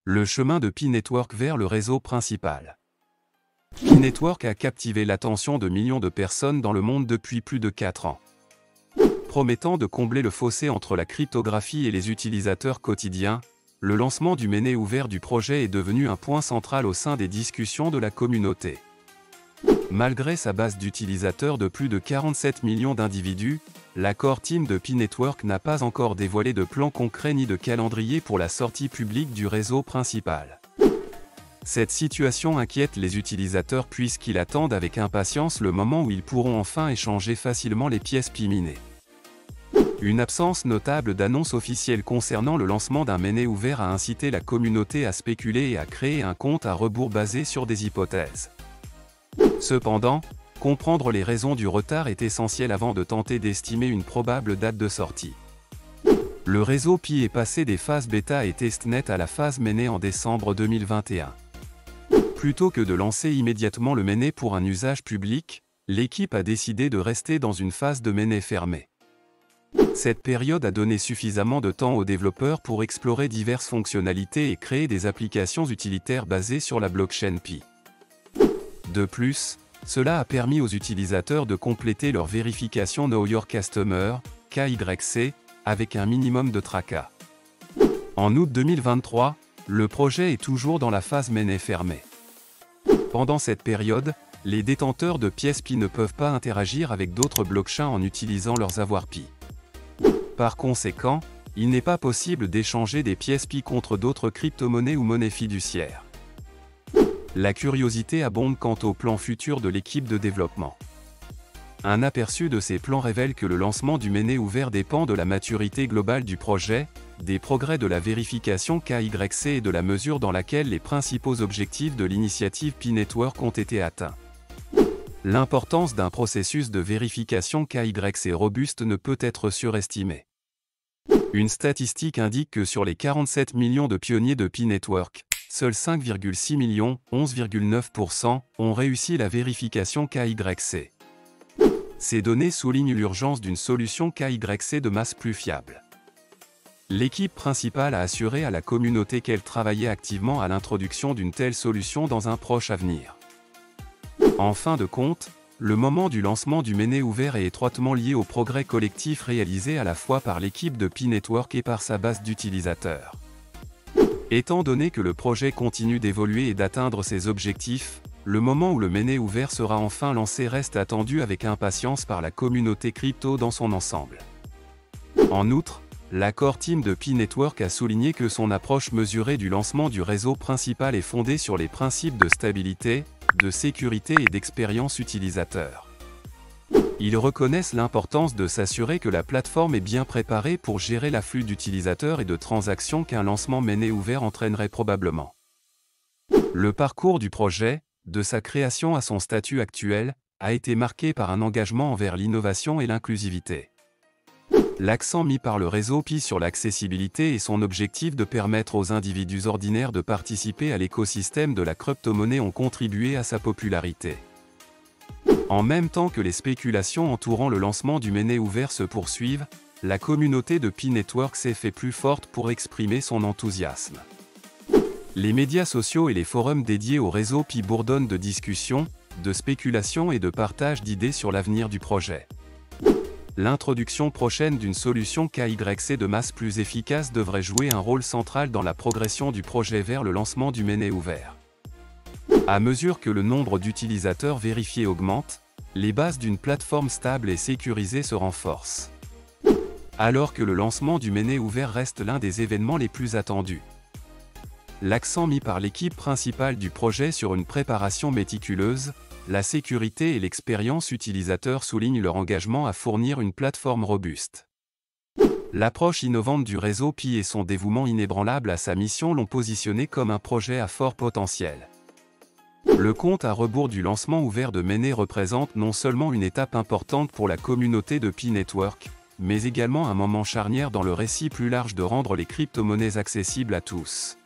Le chemin de Pi Network vers le réseau principal. Pi Network a captivé l'attention de millions de personnes dans le monde depuis plus de 4 ans. Promettant de combler le fossé entre la cryptographie et les utilisateurs quotidiens, le lancement du mainnet ouvert du projet est devenu un point central au sein des discussions de la communauté. Malgré sa base d'utilisateurs de plus de 47 millions d'individus, la core team de Pi Network n'a pas encore dévoilé de plan concret ni de calendrier pour la sortie publique du réseau principal. Cette situation inquiète les utilisateurs puisqu'ils attendent avec impatience le moment où ils pourront enfin échanger facilement les pièces Pi minées. Une absence notable d'annonces officielles concernant le lancement d'un mainnet ouvert a incité la communauté à spéculer et à créer un compte à rebours basé sur des hypothèses. Cependant, comprendre les raisons du retard est essentiel avant de tenter d'estimer une probable date de sortie. Le réseau Pi est passé des phases bêta et testnet à la phase mainnet en décembre 2021. Plutôt que de lancer immédiatement le mainnet pour un usage public, l'équipe a décidé de rester dans une phase de mainnet fermée. Cette période a donné suffisamment de temps aux développeurs pour explorer diverses fonctionnalités et créer des applications utilitaires basées sur la blockchain Pi. De plus, cela a permis aux utilisateurs de compléter leur vérification Know Your Customer, KYC, avec un minimum de tracas. En août 2023, le projet est toujours dans la phase mainnet fermée. Pendant cette période, les détenteurs de pièces Pi ne peuvent pas interagir avec d'autres blockchains en utilisant leurs avoirs Pi. Par conséquent, il n'est pas possible d'échanger des pièces Pi contre d'autres crypto-monnaies ou monnaies fiduciaires. La curiosité abonde quant aux plans futurs de l'équipe de développement. Un aperçu de ces plans révèle que le lancement du mainnet ouvert dépend de la maturité globale du projet, des progrès de la vérification KYC et de la mesure dans laquelle les principaux objectifs de l'initiative Pi Network ont été atteints. L'importance d'un processus de vérification KYC robuste ne peut être surestimée. Une statistique indique que sur les 47 millions de pionniers de Pi Network, seuls 5,6 millions, 11,9%, ont réussi la vérification KYC. Ces données soulignent l'urgence d'une solution KYC de masse plus fiable. L'équipe principale a assuré à la communauté qu'elle travaillait activement à l'introduction d'une telle solution dans un proche avenir. En fin de compte, le moment du lancement du mainnet ouvert est étroitement lié au progrès collectif réalisé à la fois par l'équipe de Pi Network et par sa base d'utilisateurs. Étant donné que le projet continue d'évoluer et d'atteindre ses objectifs, le moment où le mainnet ouvert sera enfin lancé reste attendu avec impatience par la communauté crypto dans son ensemble. En outre, la core team de Pi Network a souligné que son approche mesurée du lancement du réseau principal est fondée sur les principes de stabilité, de sécurité et d'expérience utilisateur. Ils reconnaissent l'importance de s'assurer que la plateforme est bien préparée pour gérer l'afflux d'utilisateurs et de transactions qu'un lancement mainnet ouvert entraînerait probablement. Le parcours du projet, de sa création à son statut actuel, a été marqué par un engagement envers l'innovation et l'inclusivité. L'accent mis par le réseau Pi sur l'accessibilité et son objectif de permettre aux individus ordinaires de participer à l'écosystème de la crypto-monnaie ont contribué à sa popularité. En même temps que les spéculations entourant le lancement du mainnet ouvert se poursuivent, la communauté de Pi Network s'est fait plus forte pour exprimer son enthousiasme. Les médias sociaux et les forums dédiés au réseau Pi bourdonnent de discussions, de spéculations et de partage d'idées sur l'avenir du projet. L'introduction prochaine d'une solution KYC de masse plus efficace devrait jouer un rôle central dans la progression du projet vers le lancement du mainnet ouvert. À mesure que le nombre d'utilisateurs vérifiés augmente, les bases d'une plateforme stable et sécurisée se renforcent. Alors que le lancement du mainnet ouvert reste l'un des événements les plus attendus. L'accent mis par l'équipe principale du projet sur une préparation méticuleuse, la sécurité et l'expérience utilisateur soulignent leur engagement à fournir une plateforme robuste. L'approche innovante du réseau Pi et son dévouement inébranlable à sa mission l'ont positionné comme un projet à fort potentiel. Le compte à rebours du lancement ouvert de mainnet représente non seulement une étape importante pour la communauté de Pi Network, mais également un moment charnière dans le récit plus large de rendre les crypto-monnaies accessibles à tous.